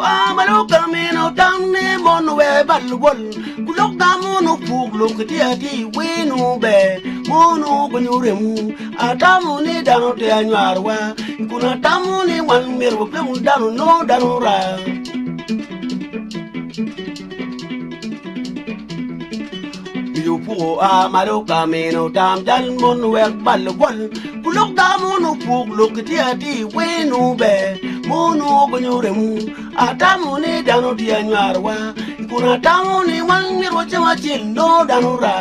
Amalo camino damne mon we balwol kulok damono puglo kitiati winu be mono banyuremu atamu ni dano te anyarwa kuna tamu ni wan mirwo pe dano no dano ra Yupo amalo camino dam dal mon we balwol kulok damono puglo kitiati winu be mono banyuremu atamu ni dano te anyarwa kuna tamu ni wan mirwo chema no dano ra